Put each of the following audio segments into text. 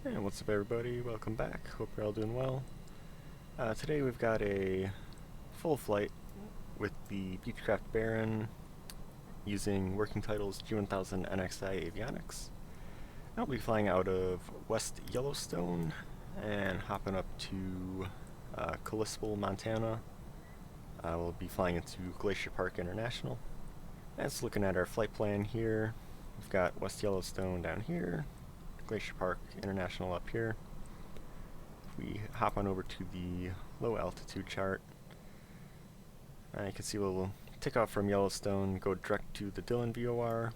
And what's up everybody, welcome back, hope you're all doing well. Today we've got a full flight with the Beechcraft Baron using working titles G1000 NXi avionics. I'll be flying out of West Yellowstone and hopping up to Kalispell, Montana. We'll be flying into Glacier Park International. As looking at our flight plan here, we've got West Yellowstone down here, Glacier Park International up here. If we hop on over to the low altitude chart, you can see we'll take off from Yellowstone, go direct to the Dillon VOR,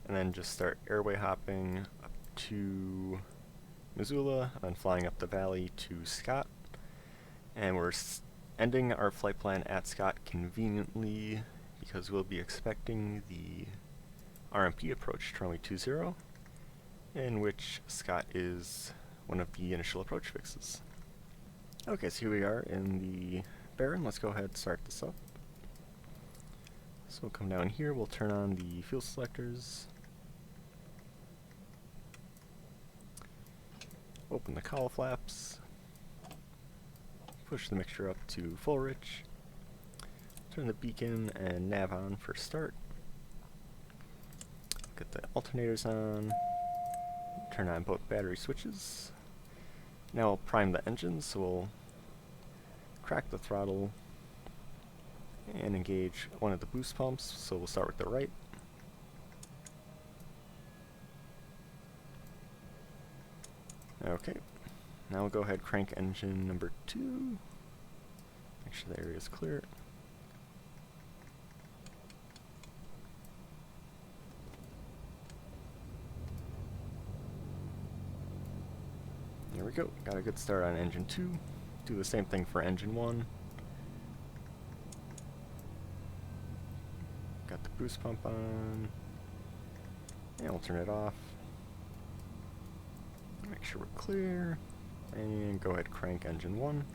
and then just start airway hopping up to Missoula, and then flying up the valley to Scott. And we're ending our flight plan at Scott conveniently because we'll be expecting the RNP approach to runway 20, in which Scott is one of the initial approach fixes. Okay, so here we are in the Baron. Let's go ahead and start this up. So we'll come down here, we'll turn on the fuel selectors, open the cowl flaps, push the mixture up to full rich, turn the beacon and nav on for start, get the alternators on, turn on both battery switches. Now we'll prime the engines, so we'll crack the throttle and engage one of the boost pumps, so we'll start with the right. Okay, now we'll go ahead crank engine number 2, make sure the area is clear. There we go, got a good start on engine 2. Do the same thing for engine 1. Got the boost pump on, and we'll turn it off. Make sure we're clear, and go ahead crank engine 1.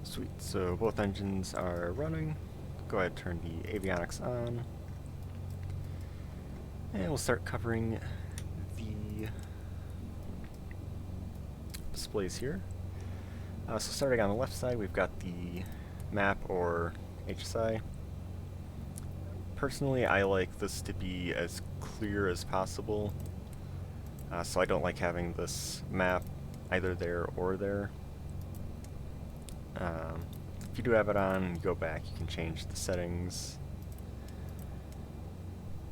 Sweet, so both engines are running. Go ahead and turn the avionics on. And we'll start covering the displays here. So starting on the left side, we've got the map or HSI. Personally, I like this to be as clear as possible. So I don't like having this map either there or there. If you do have it on, you go back, you can change the settings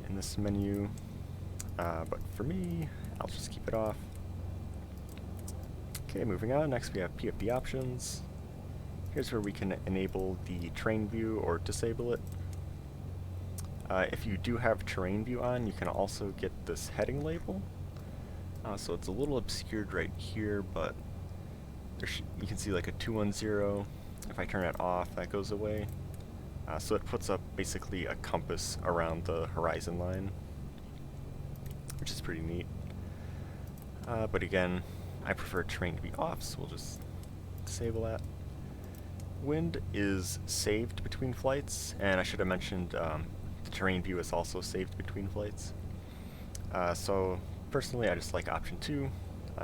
in this menu, but for me, I'll just keep it off. Okay, moving on, next we have PFD options. Here's where we can enable the terrain view or disable it. If you do have terrain view on, you can also get this heading label. So it's a little obscured right here, but you can see like a 210. If I turn it off, that goes away. So it puts up basically a compass around the horizon line, which is pretty neat. But again, I prefer terrain to be off, so we'll just disable that. Wind is saved between flights, and I should have mentioned the terrain view is also saved between flights. So personally, I just like option 2.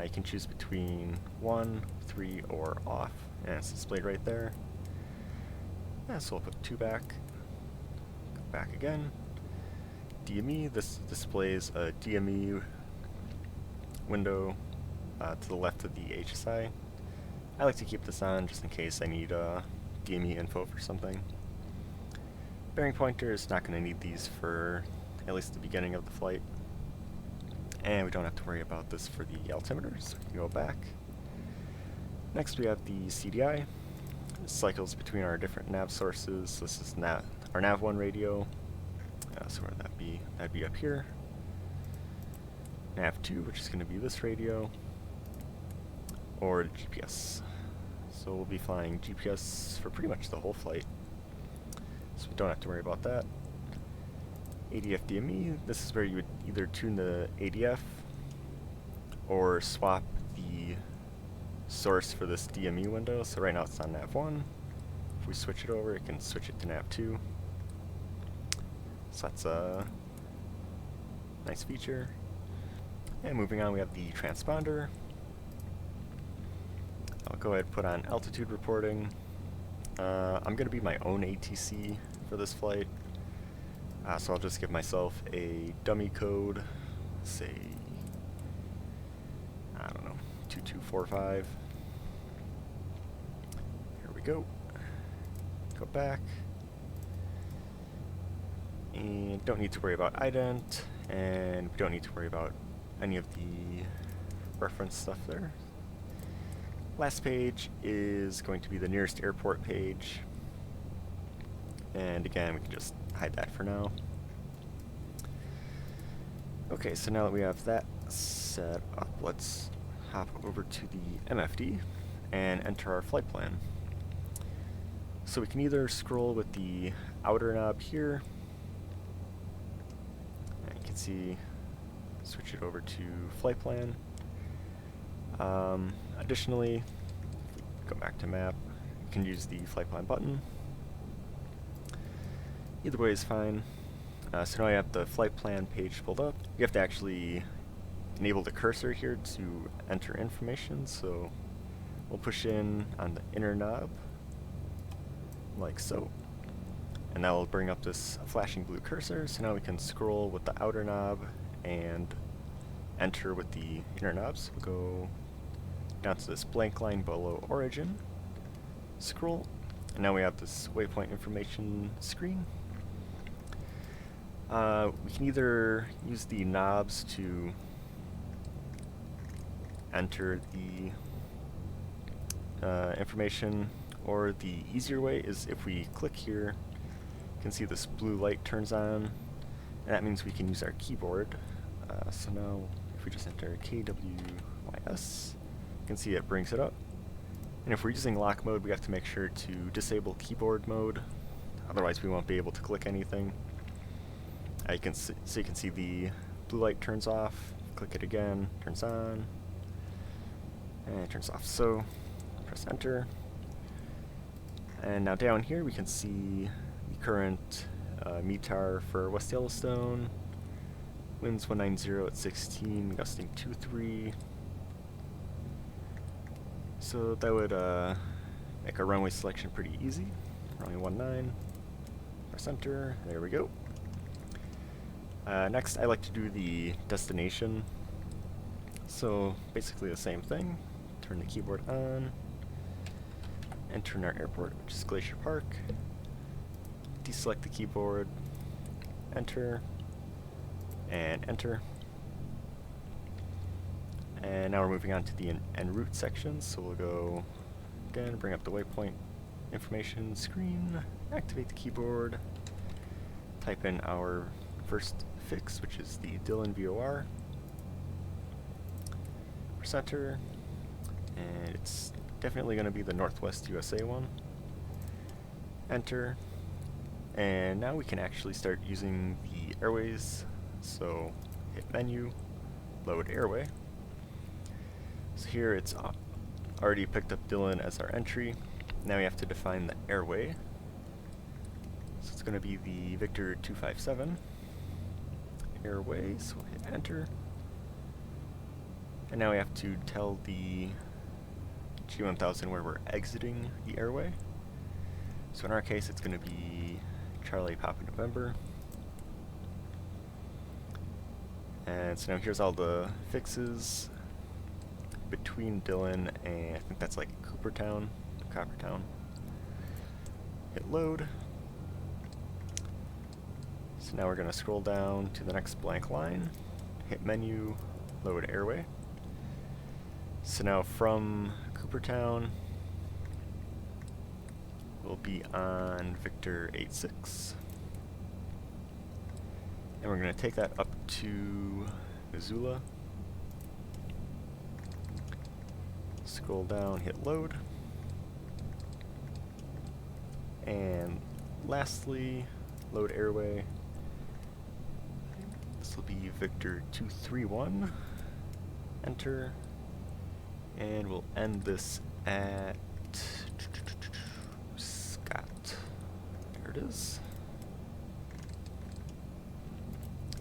You can choose between 1, 3, or off, and it's displayed right there. So we'll put 2 back, go back again. DME, this displays a DME window to the left of the HSI. I like to keep this on just in case I need DME info for something. Bearing pointer is not going to need these for at least the beginning of the flight. And we don't have to worry about this for the altimeter, so we can go back. Next we have the CDI. This cycles between our different nav sources. This is our nav1 radio. So where would that be? That'd be up here. Nav2, which is going to be this radio. Or GPS. So we'll be flying GPS for pretty much the whole flight, so we don't have to worry about that. ADF DME, this is where you would either tune the ADF or swap the source for this DME window. So right now it's on nav1. if we switch it over, it can switch it to nav2. So that's a nice feature. And moving on, we have the transponder. I'll go ahead and put on altitude reporting. I'm going to be my own ATC for this flight, so I'll just give myself a dummy code, say, I don't know, 2245. Here we go. Go back. And don't need to worry about ident, and we don't need to worry about any of the reference stuff there. Last page is going to be the nearest airport page, and again we can just hide that for now. Okay, so now that we have that set up, let's hop over to the MFD and enter our flight plan. So we can either scroll with the outer knob here, and you can see, switch it over to flight plan. Additionally, go back to map, you can use the flight plan button. Either way is fine. So now I have the flight plan page pulled up. You have to actually enable the cursor here to enter information, so we'll push in on the inner knob, like so. And that will bring up this flashing blue cursor, so now we can scroll with the outer knob and enter with the inner knobs. We'll go down to this blank line below origin, scroll, and now we have this waypoint information screen. We can either use the knobs to enter the information, or the easier way is if we click here, you can see this blue light turns on, and that means we can use our keyboard. So now if we just enter KWYS, you can see it brings it up. And if we're using lock mode, we have to make sure to disable keyboard mode, otherwise we won't be able to click anything. So you can see the blue light turns off, click it again, turns on, and it turns off. So press enter. And now down here we can see the current METAR for West Yellowstone. Winds 190 at 16, gusting 2.3. So that would make our runway selection pretty easy. Runway 19, press enter, there we go. Next I like to do the destination. So basically the same thing. Turn the keyboard on, enter in our airport, which is Glacier Park, deselect the keyboard, enter, and enter. And now we're moving on to the en route section, so we'll go again, bring up the waypoint information screen, activate the keyboard, type in our first fix, which is the Dillon VOR, press enter, and it's definitely going to be the Northwest USA one. Enter, and now we can actually start using the airways. So hit menu, load airway. So here it's already picked up Dillon as our entry. Now we have to define the airway. So it's going to be the Victor 257 airway, so we'll hit enter. And now we have to tell the G1000 where we're exiting the airway. So in our case it's going to be Charlie Papa November. And so now here's all the fixes between Dillon and I think that's like Coppertown. Hit load. So now we're going to scroll down to the next blank line, hit menu, load airway. So now from Coopertown, we'll be on Victor 86. And we're going to take that up to Missoula. Scroll down, hit load. And lastly, load airway. This will be Victor 231. Enter. And we'll end this at Scottsdale. There it is.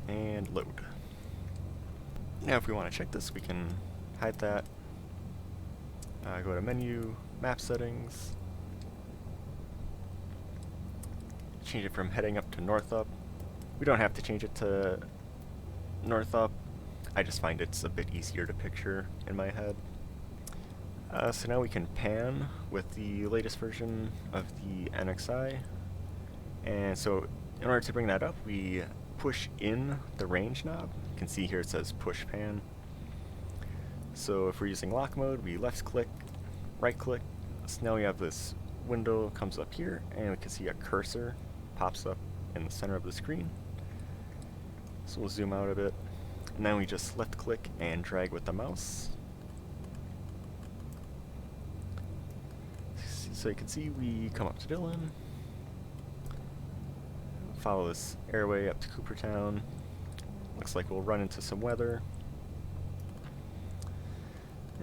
And load. Now if we want to check this, we can hide that. Go to menu, map settings. Change it from heading up to north up. We don't have to change it to north up. I just find it's a bit easier to picture in my head. So now we can pan with the latest version of the NXi. And so in order to bring that up, we push in the range knob. You can see here it says push pan. So if we're using lock mode, we left click, right click. So now we have this window comes up here, and we can see a cursor pops up in the center of the screen. So we'll zoom out a bit. And then we just left click and drag with the mouse. So you can see we come up to Dillon, follow this airway up to Coopertown. Looks like we'll run into some weather.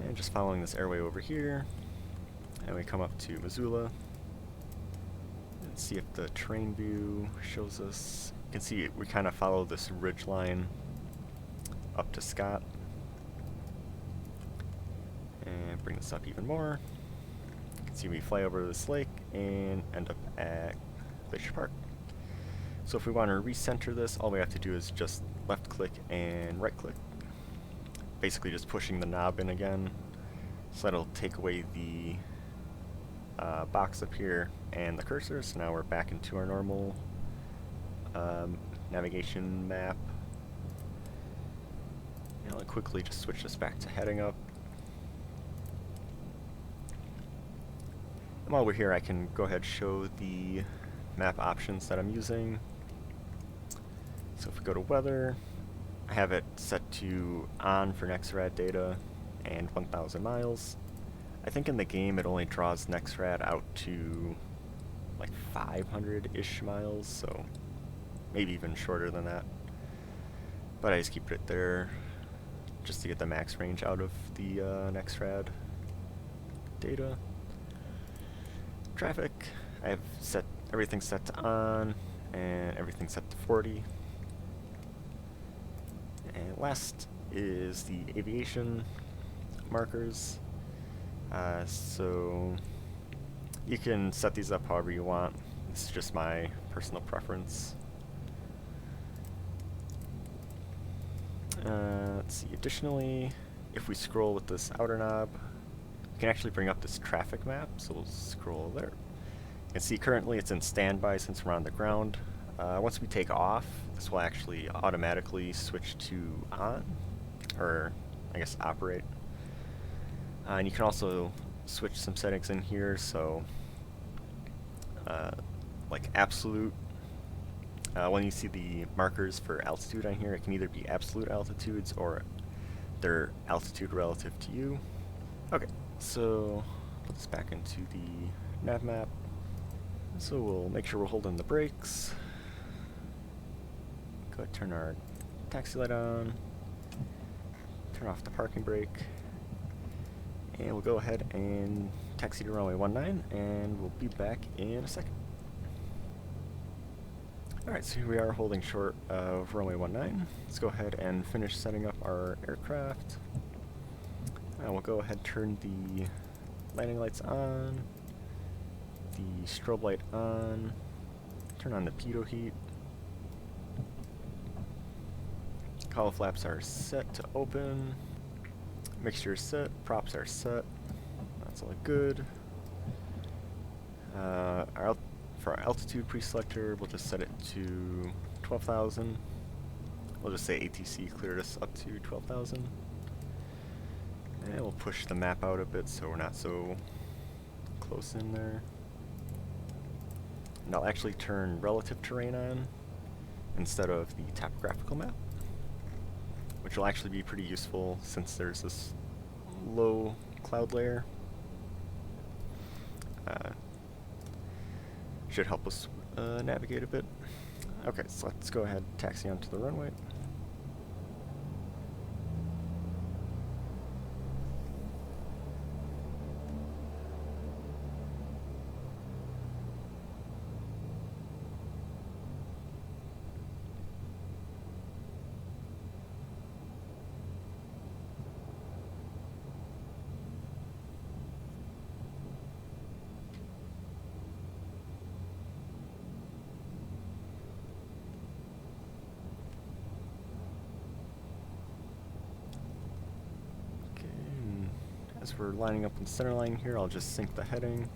And just following this airway over here, and we come up to Missoula. And see if the terrain view shows us. You can see we kind of follow this ridge line up to Scott. And bring this up even more. You can see we fly over this lake and end up at Glacier Park. So if we want to recenter this, all we have to do is just left click and right click. Basically just pushing the knob in again. So that'll take away the box up here and the cursor. So now we're back into our normal navigation map. And I'll quickly just switch this back to heading up. And while we're here, I can go ahead and show the map options that I'm using. So if we go to weather, I have it set to on for NexRad data and 1,000 miles. I think in the game it only draws NexRad out to like 500-ish miles, so maybe even shorter than that. But I just keep it there just to get the max range out of the NexRad data. Traffic, I have set everything set to on and everything set to 40. And last is the aviation markers. So you can set these up however you want. This is just my personal preference. Let's see, additionally, if we scroll with this outer knob, we can actually bring up this traffic map, so we'll scroll there. You can see currently it's in standby since we're on the ground. Once we take off, this will actually automatically switch to on, or I guess operate. And you can also switch some settings in here, so like absolute, when you see the markers for altitude on here, it can either be absolute altitudes or their altitude relative to you. Okay, so put this back into the nav map. So we'll make sure we're holding the brakes. Go ahead and turn our taxi light on. Turn off the parking brake. And we'll go ahead and taxi to runway 19, and we'll be back in a second. Alright, so here we are holding short of runway 19. Let's go ahead and finish setting up our aircraft. We'll go ahead and turn the landing lights on, the strobe light on, turn on the pitot heat. Call flaps are set to open. Mixture is set, props are set. That's all good. For our altitude pre-selector, we'll just set it to 12,000. We'll just say ATC cleared us up to 12,000. And we'll push the map out a bit so we're not so close in there. And I'll actually turn relative terrain on instead of the topographical map, which will actually be pretty useful since there's this low cloud layer. Should help us navigate a bit. Okay, so let's go ahead and taxi onto the runway. As we're lining up in the center line here, I'll just sync the heading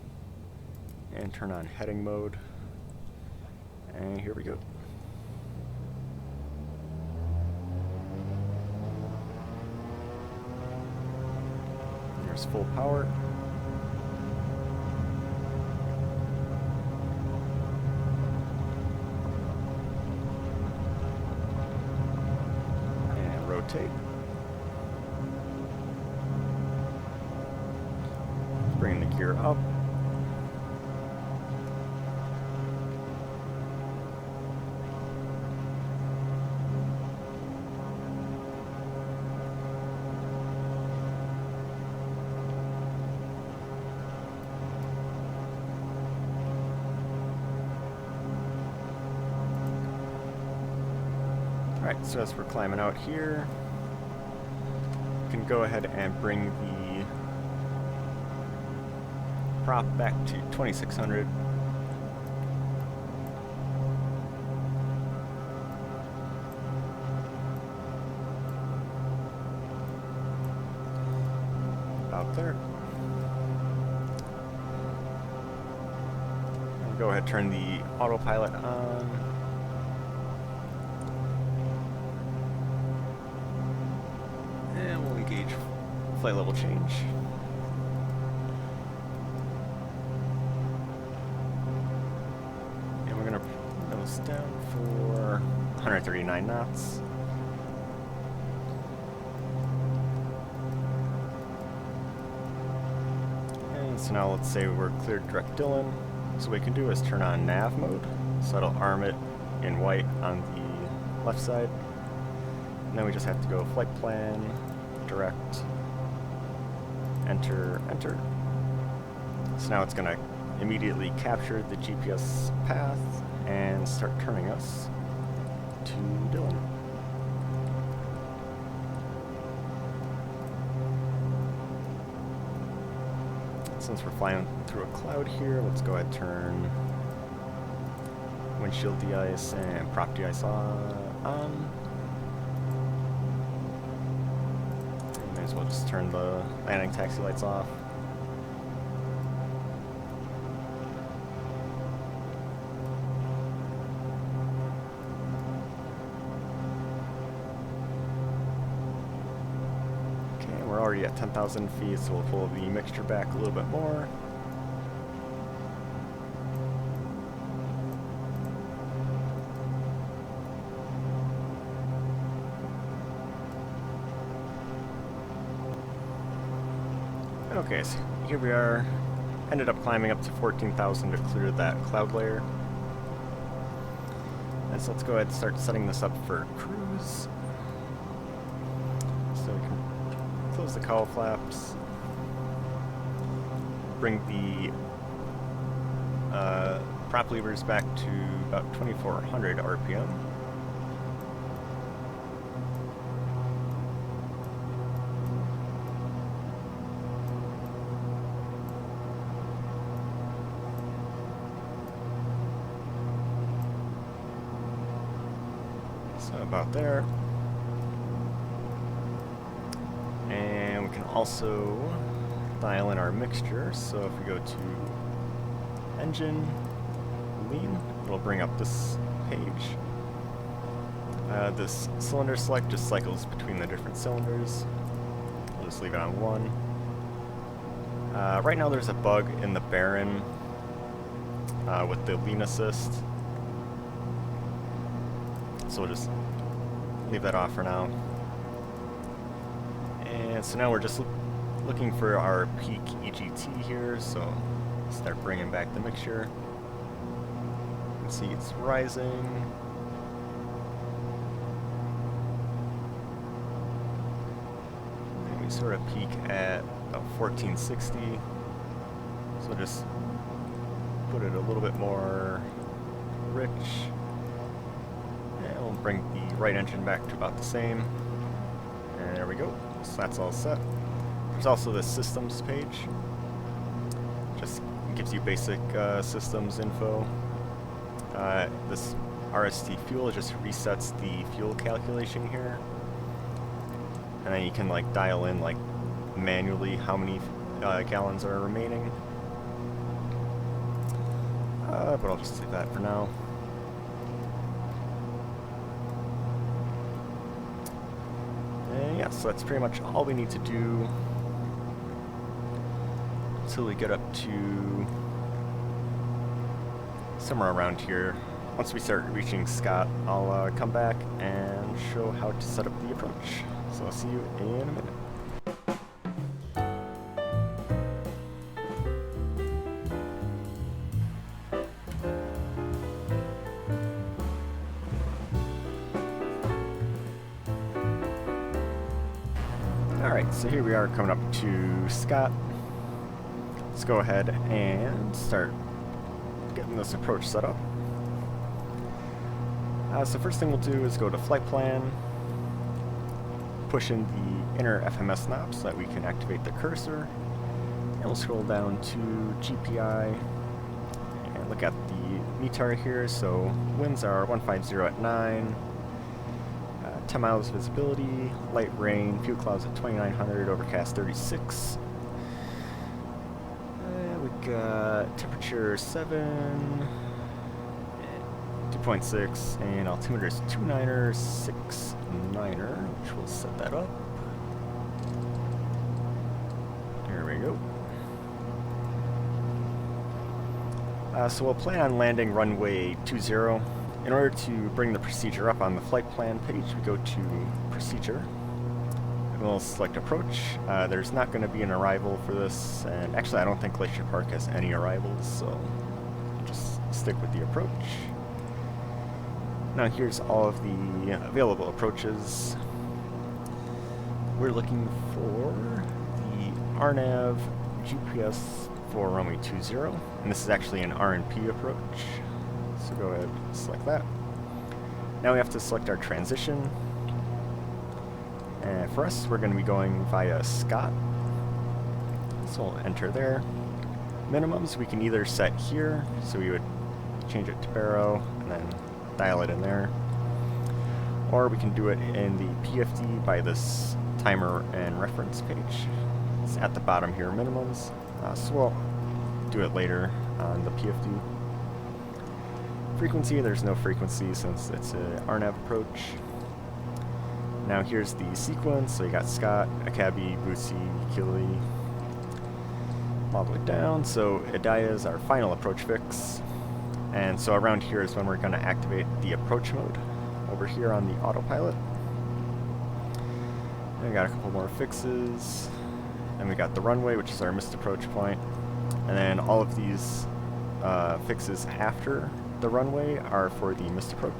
and turn on heading mode. And here we go. There's full power. And rotate. Bring the gear up. Alright, so as we're climbing out here, you can go ahead and bring the prop back to 2600. About there. And go ahead and turn the autopilot on. And we'll engage flight level change. And we're going to nose down for 139 knots. And so now let's say we're cleared direct Dylan. So what we can do is turn on nav mode. So that'll arm it in white on the left side. And then we just have to go flight plan, direct, enter, enter. So now it's going to immediately capture the GPS path and start turning us to Dylan. Since we're flying through a cloud here, let's go ahead and turn windshield de-ice and prop de-ice on. May as well just turn the landing taxi lights off. Okay, we're already at 10,000 feet, so we'll pull the mixture back a little bit more. Okay, so here we are. Ended up climbing up to 14,000 to clear that cloud layer. And so let's go ahead and start setting this up for cruise. So we can close the cowl flaps. Bring the prop levers back to about 2400 RPM. So about there. And we can also dial in our mixture. So if we go to engine, lean, it'll bring up this page. This cylinder select just cycles between the different cylinders. We'll just leave it on one. Right now there's a bug in the Baron with the lean assist. So we'll just leave that off for now. And so now we're just looking for our peak EGT here, so start bringing back the mixture. You can see it's rising. And we sort of peak at about 1460. So just put it a little bit more rich. And we'll bring the right engine back to about the same. And there we go. So that's all set. There's also the systems page. Just gives you basic systems info. This RST fuel just resets the fuel calculation here. And then you can like dial in like manually how many gallons are remaining. But I'll just leave that for now. And yeah, so that's pretty much all we need to do until we get up to somewhere around here. Once we start reaching Scott, I'll come back and show how to set up the approach. So I'll see you in a minute. Alright, so here we are coming up to Scott. Let's go ahead and start getting this approach set up. So first thing we'll do is go to Flight Plan, push in the inner FMS knob so that we can activate the cursor, and we'll scroll down to GPI and look at the METAR here. So winds are 150 at 9, 10 miles visibility, light rain, fuel clouds at 2900, overcast 36. We got temperature 7, 2.6, and altimeter is 29er, 69er, which we'll set that up. There we go. So we'll plan on landing runway 20. In order to bring the procedure up on the flight plan page, we go to Procedure, and we'll select Approach. There's not going to be an arrival for this, and actually I don't think Glacier Park has any arrivals, so just stick with the approach. Now here's all of the available approaches. We're looking for the RNAV GPS for runway 20, and this is actually an RNP approach. So go ahead and select that. Now we have to select our transition. And for us, we're going to be going via Scott. So we'll enter there. Minimums we can either set here, so we would change it to Barrow and then dial it in there. Or we can do it in the PFD by this timer and reference page. It's at the bottom here, minimums. So we'll do it later on the PFD. Frequency, there's no frequency since it's an RNAV approach. Now here's the sequence, so you got Scott, Akabi, Bootsy, Kili, all the way down. So Adaya is our final approach fix. And so around here is when we're going to activate the approach mode, over here on the autopilot. And we got a couple more fixes. And we got the runway, which is our missed approach point. And then all of these fixes after the runway are for the missed approach.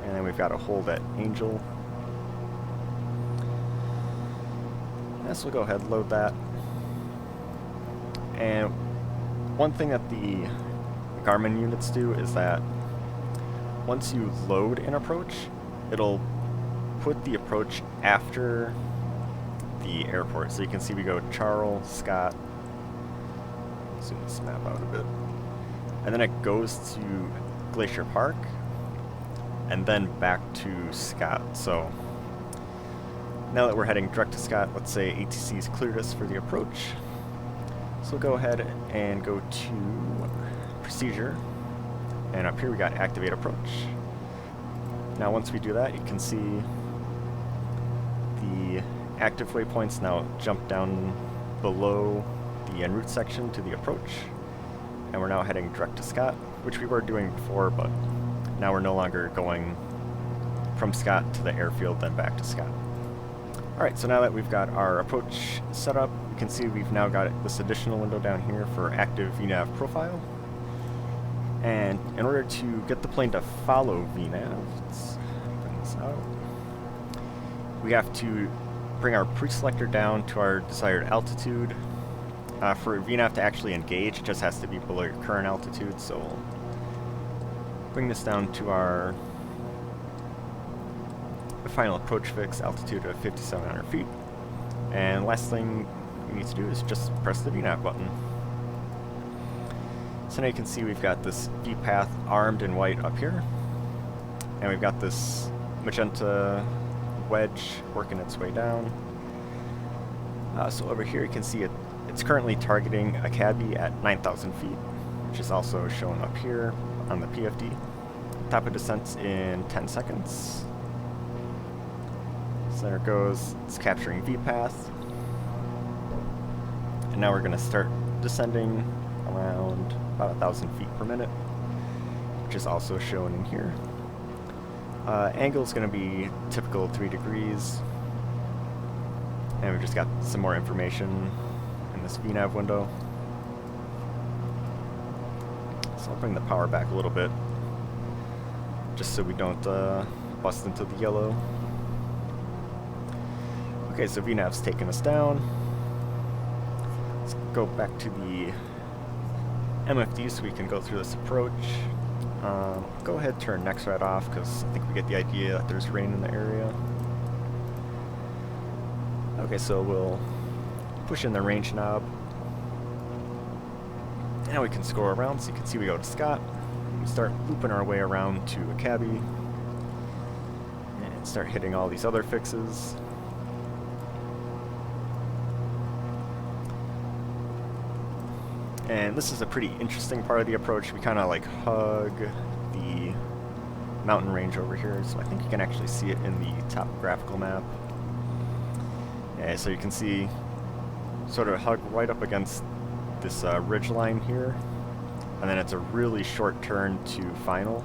And then we've got a hold at Angel. So we'll go ahead and load that. And one thing that the Garmin units do is that once you load an approach, it'll put the approach after the airport. So you can see we go Charles, Scott. Zoom this map out a bit. And then it goes to Glacier Park, and then back to Scott. So now that we're heading direct to Scott, let's say ATC's cleared us for the approach. So we'll go ahead and go to Procedure, and up here we got Activate Approach. Now once we do that, you can see the active waypoints now jump down below the en route section to the approach. And we're now heading direct to Scott, which we were doing before, but now we're no longer going from Scott to the airfield, then back to Scott. Alright, so now that we've got our approach set up, you can see we've now got this additional window down here for active VNAV profile. And in order to get the plane to follow VNAV, let's bring this out, we have to bring our pre-selector down to our desired altitude. For VNAV to actually engage, it just has to be below your current altitude, so we'll bring this down to our final approach fix, altitude of 5,700 feet. And last thing we need to do is just press the VNAV button. So now you can see we've got this VPath armed in white up here, and we've got this magenta wedge working its way down. So over here you can see it's currently targeting a cabby at 9,000 feet, which is also shown up here on the PFD. Top of descent's in 10 seconds. So there it goes, it's capturing V-path. And now we're going to start descending around about 1,000 feet per minute, which is also shown in here. Angle is going to be typical 3 degrees. And we've just got some more information in this VNav window. So I'll bring the power back a little bit, just so we don't bust into the yellow. Okay, so VNav's taking us down. Let's go back to the MFD so we can go through this approach. Go ahead and turn NXi off, because I think we get the idea that there's rain in the area. Okay, so we'll push in the range knob. Now we can scroll around, so you can see we go to Scott. We start looping our way around to a cabby. And start hitting all these other fixes. And this is a pretty interesting part of the approach. We kind of like hug the mountain range over here, so I think you can actually see it in the topographical map. Yeah, so you can see sort of hug right up against this ridge line here, and then it's a really short turn to final.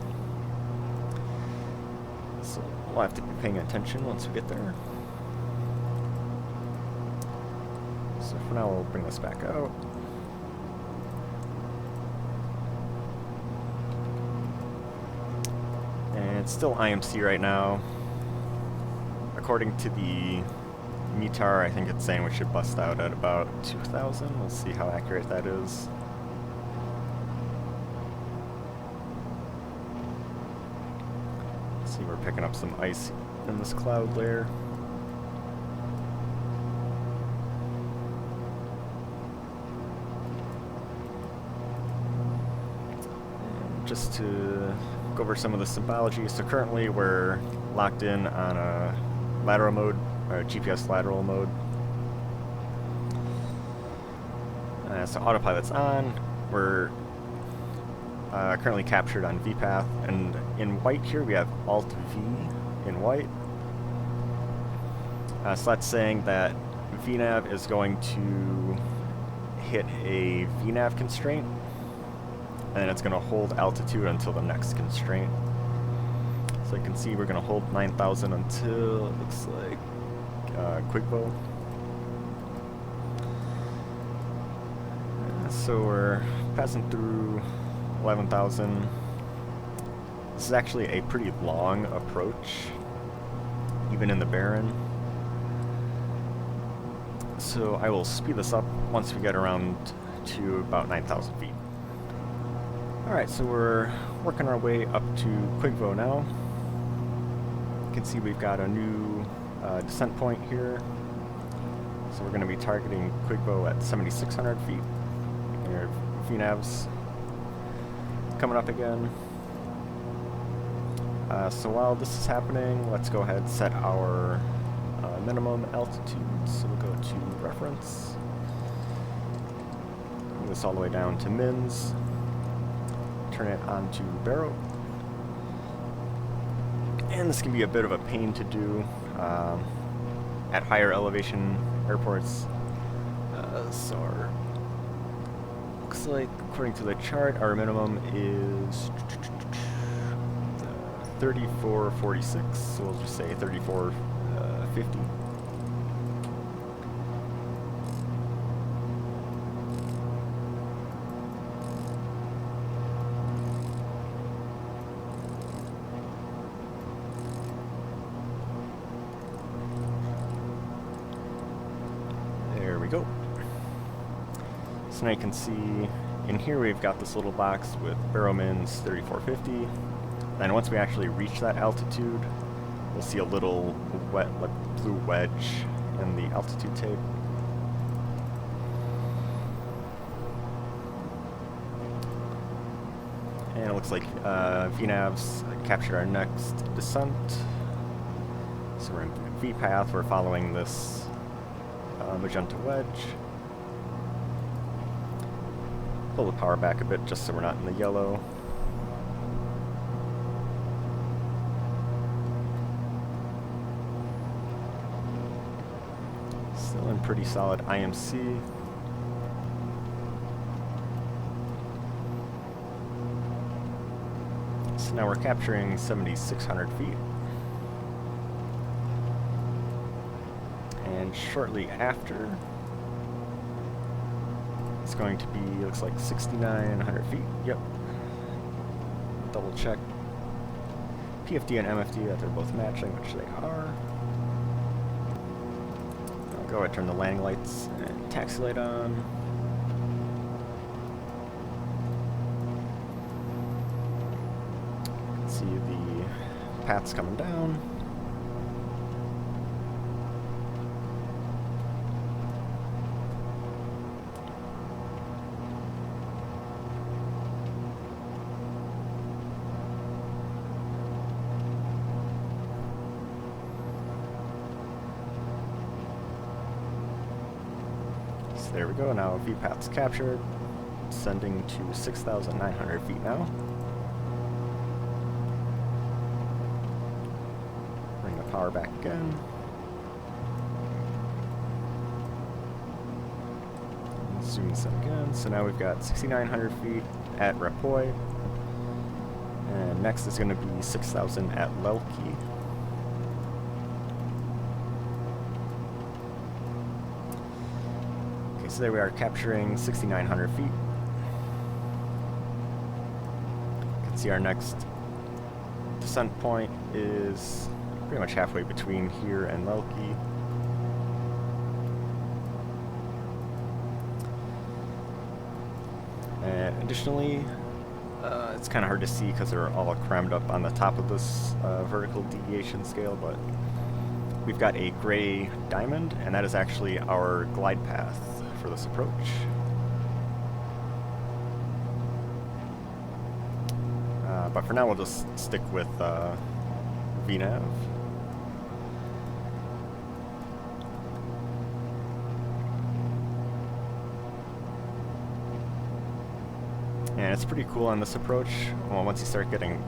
So we'll have to be paying attention once we get there. So for now we'll bring this back out. And it's still IMC right now. According to the METAR, I think it's saying we should bust out at about 2,000. We'll see how accurate that is. See, we're picking up some ice in this cloud layer. And just to go over some of the symbology, so currently we're locked in on a lateral mode, or GPS lateral mode. So autopilot's on. We're currently captured on VPath, and in white here we have Alt V in white. So that's saying that VNav is going to hit a VNav constraint, and it's going to hold altitude until the next constraint. So you can see we're going to hold 9,000 until, it looks like, Quigbo. So we're passing through 11,000. This is actually a pretty long approach, even in the Baron. So I will speed this up once we get around to about 9,000 feet. Alright, so we're working our way up to Quigbo now. You can see we've got a new descent point here. So we're going to be targeting Quigbo at 7,600 feet. Your VNav's coming up again. So while this is happening, let's go ahead and set our minimum altitude. So we'll go to reference. Move this all the way down to mins. Turn it on to Baron. And this can be a bit of a pain to do at higher elevation airports. So our, looks like, according to the chart, our minimum is 3446, so we'll just say 3450. There we go. So now you can see in here we've got this little box with Barrowmins 3450. And once we actually reach that altitude, we'll see a little wet, like blue wedge in the altitude tape. And it looks like VNav's captured our next descent. So we're in VPath, we're following this magenta wedge. Pull the power back a bit just so we're not in the yellow. Still in pretty solid IMC. So now we're capturing 7,600 feet. And shortly after, it's going to be, looks like 6,900 feet. Yep. Double check. PFD and MFD that they're both matching, which they are. I'll go ahead and turn the landing lights and taxi light on. See the paths coming down. So there we go, now view paths captured, descending to 6,900 feet now. Bring the power back again. And zoom this in again. So now we've got 6,900 feet at Rapoi. And next is going to be 6,000 at Lelki. Okay, so there we are capturing 6,900 feet. You can see our next descent point is pretty much halfway between here and Lelki. And additionally, it's kind of hard to see because they're all crammed up on the top of this vertical deviation scale, but we've got a gray diamond, and that is actually our glide path for this approach. But for now, we'll just stick with VNAV. And it's pretty cool on this approach. Well, once you start getting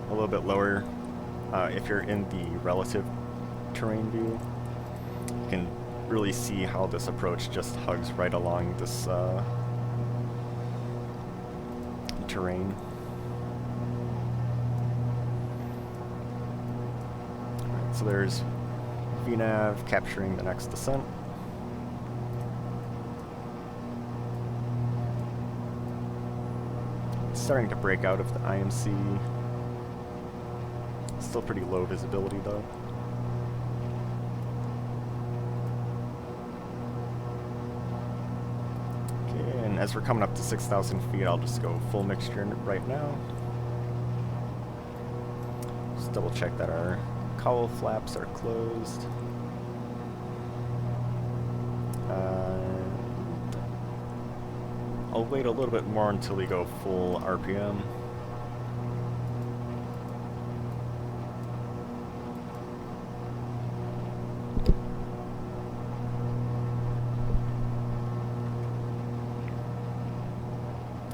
a little bit lower, if you're in the relative terrain view, you can really see how this approach just hugs right along this terrain. Alright, so there's VNAV capturing the next descent. Starting to break out of the IMC. Still pretty low visibility though. Okay, and as we're coming up to 6,000 feet, I'll just go full mixture right now. Just double check that our cowl flaps are closed. I'll wait a little bit more until we go full RPM.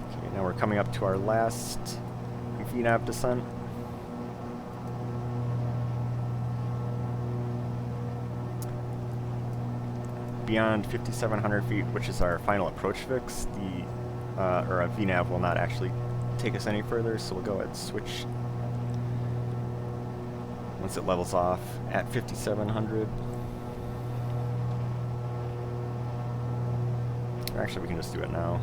Okay, now we're coming up to our last VNAV descent. Beyond 5,700 feet, which is our final approach fix, or a VNAV will not actually take us any further, so we'll go ahead and switch once it levels off at 5,700. Actually, we can just do it now.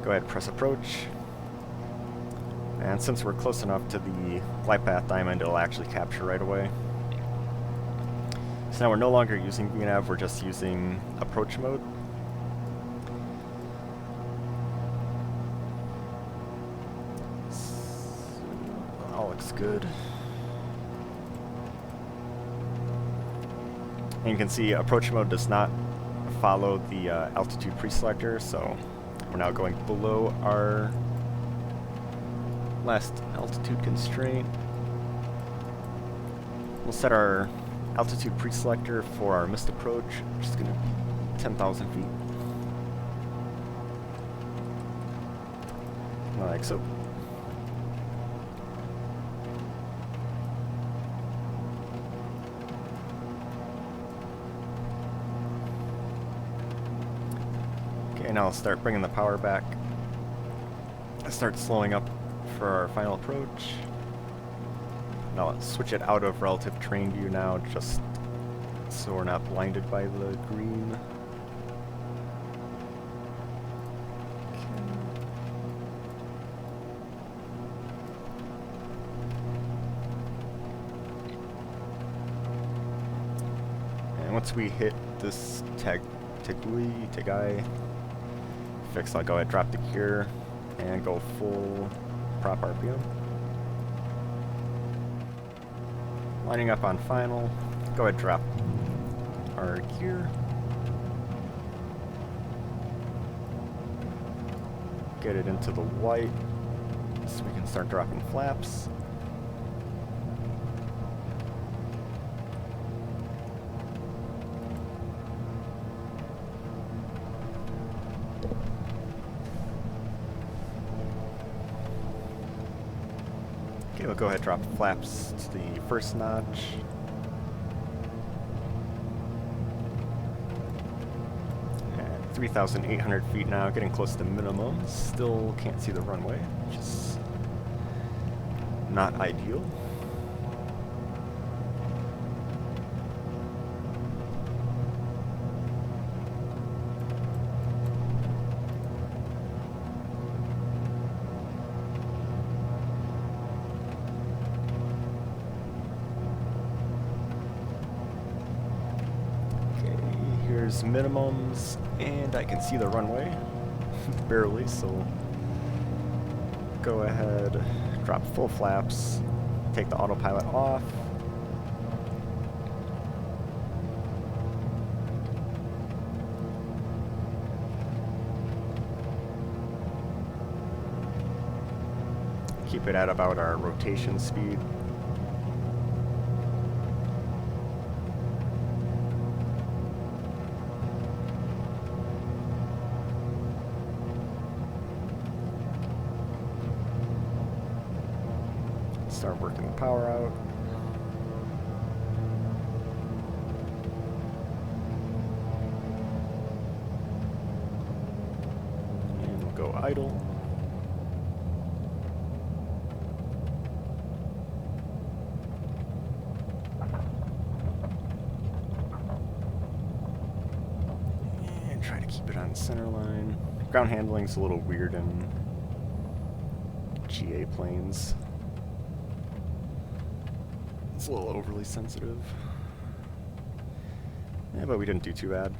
Go ahead and press approach. And since we're close enough to the glide path diamond, it'll actually capture right away. So now we're no longer using VNAV, we're just using approach mode. So all looks good. And you can see approach mode does not follow the altitude preselector, so we're now going below our last altitude constraint. We'll set our altitude pre-selector for our missed approach, which is going to be 10,000 feet. Like so. Okay, now I'll start bringing the power back. I start slowing up for our final approach. Now let's switch it out of relative terrain view now, just so we're not blinded by the green. And once we hit this Tegui fix, I'll go ahead and drop the gear and go full prop RPM. Lining up on final, go ahead and drop our gear. Get it into the white so we can start dropping flaps. Okay, we'll go ahead and drop the flaps to the first notch. At 3,800 feet now, getting close to minimum. Still can't see the runway, which is not ideal. Here's minimums, and I can see the runway, barely, so go ahead, drop full flaps, take the autopilot off. Keep it at about our rotation speed. Start working the power out. And we'll go idle. And try to keep it on the center line. Ground handling's a little weird in GA planes. It's a little overly sensitive. Yeah, but we didn't do too bad.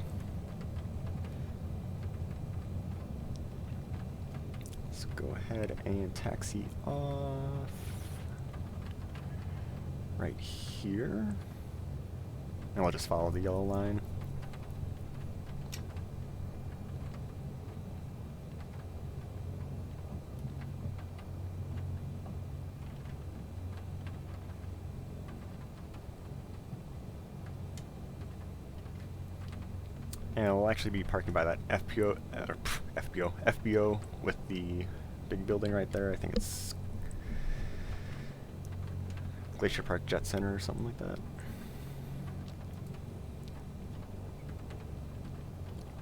Let's go ahead and taxi off right here. And we'll just follow the yellow line. And we'll actually be parking by that FBO with the big building right there. I think it's Glacier Park Jet Center or something like that.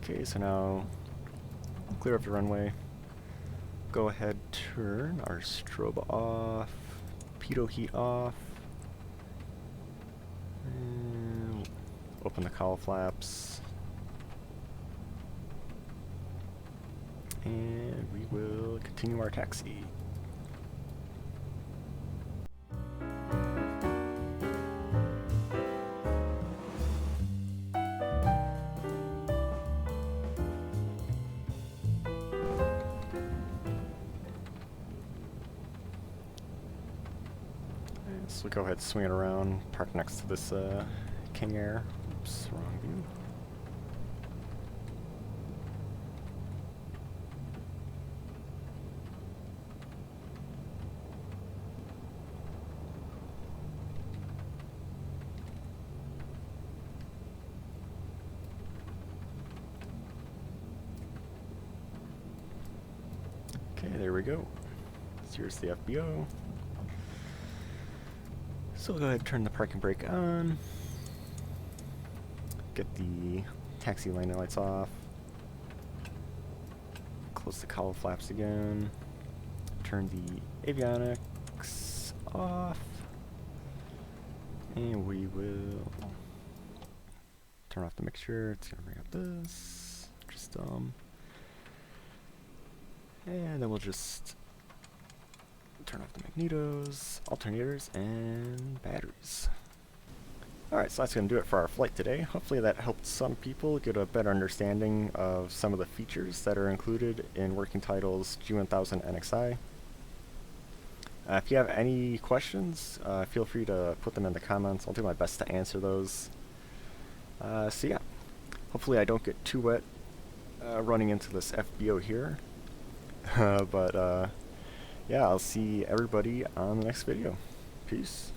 Okay, so now clear up the runway. Go ahead, turn our strobe off, pitot heat off, and open the cowl flaps. And we will continue our taxi. So we'll go ahead and swing it around, park next to this King Air. Oops, wrong view. we go. So here's the FBO. So we'll go ahead and turn the parking brake on. Get the taxi lane lights off. Close the cowl flaps again. Turn the avionics off. And we will turn off the mixture. It's gonna bring up this. Just and then we'll just turn off the magnetos, alternators, and batteries. Alright, so that's going to do it for our flight today. Hopefully that helped some people get a better understanding of some of the features that are included in Working Title's G1000 NXi. If you have any questions, feel free to put them in the comments. I'll do my best to answer those. So yeah, hopefully I don't get too wet running into this FBO here. But yeah, I'll see everybody on the next video. Peace.